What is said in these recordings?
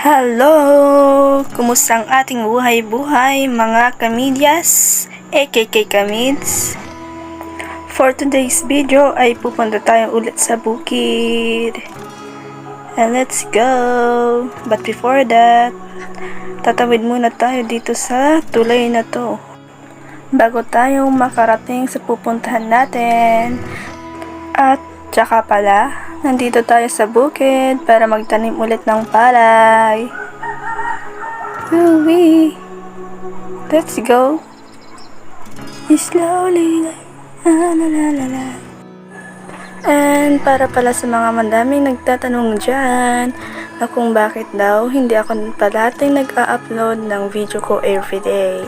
Hello! Kumusta ang ating buhay-buhay mga kamidyas, AKK Kamids? For today's video ay pupunta tayo ulit sa bukid. And let's go! But before that, tatawid muna tayo dito sa tulay na to bago tayo makarating sa pupuntahan natin. At tsaka pala, nandito tayo sa bukid para magtanim ulit ng palay. Uwi! Let's go! Slowly, la la la la la. And para pala sa mga madaming nagtatanong dyan na kung bakit daw hindi ako parating nag-a-upload ng video ko everyday.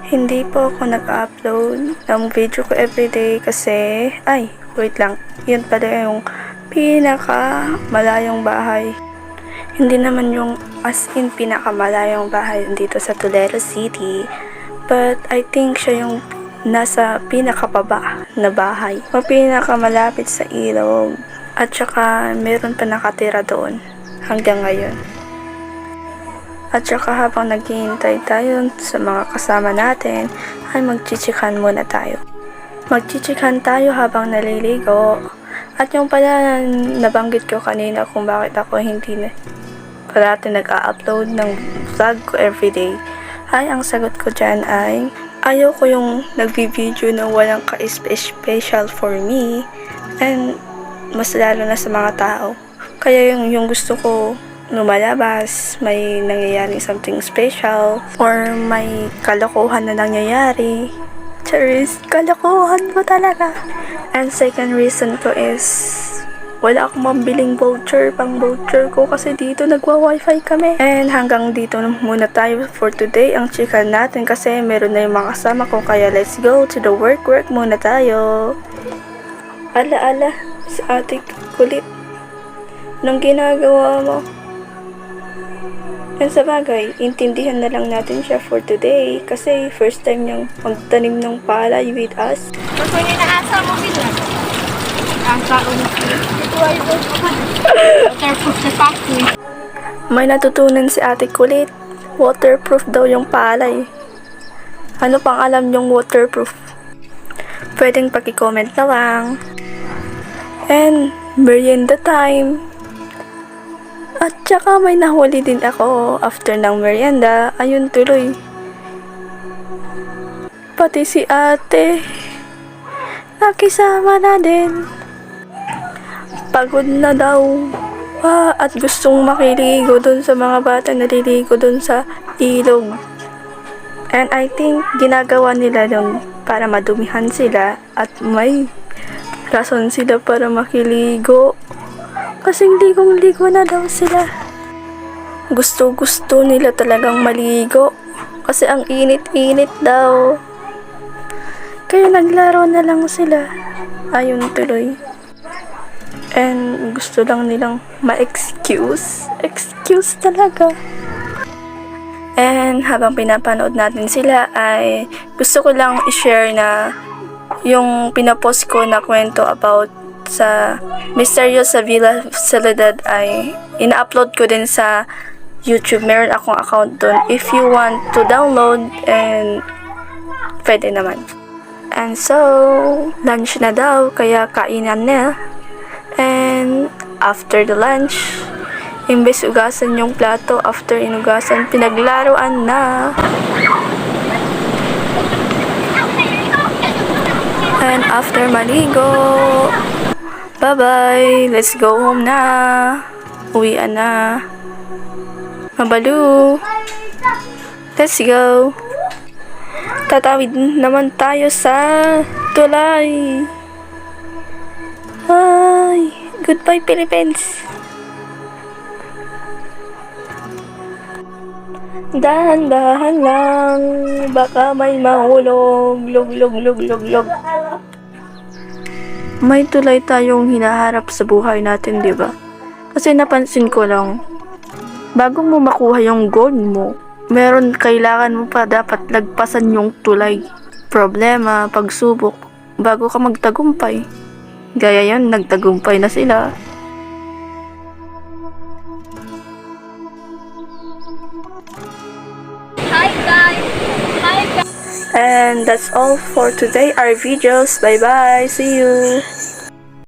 Hindi po ako nag-upload ng video ko everyday kasi, wait lang, yun pala yung pinaka-malayong bahay. Hindi naman yung as in pinaka-malayong bahay dito sa Tulare City, but I think siya yung nasa pinakapaba na bahay o pinakamalapit sa ilog, at saka meron pa nakatira doon hanggang ngayon. At saka habang naghihintay tayo sa mga kasama natin, ay magchichikan muna tayo. Magchichikan tayo habang naliligo. At yung pala nabanggit ko kanina kung bakit ako hindi na parati nag-a-upload ng vlog ko everyday, ay ang sagot ko dyan ay ayaw ko yung nagbi-video na walang ka-special for me, and mas lalo na sa mga tao. Kaya yung gusto ko lumalabas, may nangyayari something special, or may kalokohan na nangyayari. Charis, kalokohan ko talaga. And second reason ko is, wala akong mabiling voucher, pang voucher ko kasi dito nagwa-wifi kami. And hanggang dito muna tayo for today ang chikan natin kasi meron na yung mga kasama ko, kaya let's go to the work muna tayo. Ala, si ate kulit. Anong ginagawa mo? And sa bagay, intindihan na lang natin siya for today kasi first time niyang magtanim ng palay with us. Gusto niya na asa mo bilang? Ang kaon ito ay waterproof sa factory. May natutunan si ate kulit. Waterproof daw yung palay. Ano pang alam yung waterproof? Pwedeng paki-comment na lang. And merienda time. At saka may nahuli din ako after ng merienda. Ayun tuloy. Pati si ate nakisama na din. Pagod na daw. At gustong makiligo dun sa mga bata naliligo dun sa ilog. And I think ginagawa nila dun para madumihan sila at may rason sila para makiligo. Kasing ligong-ligo na daw sila. Gusto nila talagang maligo kasi ang init-init daw. Kaya naglaro na lang sila. Ayun tuloy. And gusto lang nilang ma-excuse. Excuse talaga. And habang pinapanood natin sila ay gusto ko lang i-share na yung pinapost ko na kwento about sa Mysterious sa Villa Soledad ay ina-upload ko din sa YouTube. Meron akong account doon. If you want to download, and pwede naman. And so, lunch na daw, kaya kainan na. And after the lunch, imbes ugasan yung plato, after inugasan, pinaglaruan na. And after maligo, bye-bye! Let's go home na! Uwian na! Mabalu! Let's go! Tatawid naman tayo sa tulay! Ay! Goodbye, Philippines! Dahan-dahan lang, baka may mahulog, log. May tulay tayong hinaharap sa buhay natin, di ba? Kasi napansin ko lang, bago mo makuha yung goal mo, kailangan mo pa dapat lagpasan yung tulay. Problema, pagsubok, bago ka magtagumpay. Gaya yan, nagtagumpay na sila. Hi guys! Hi guys! And that's all for today, our videos. Bye bye. See you.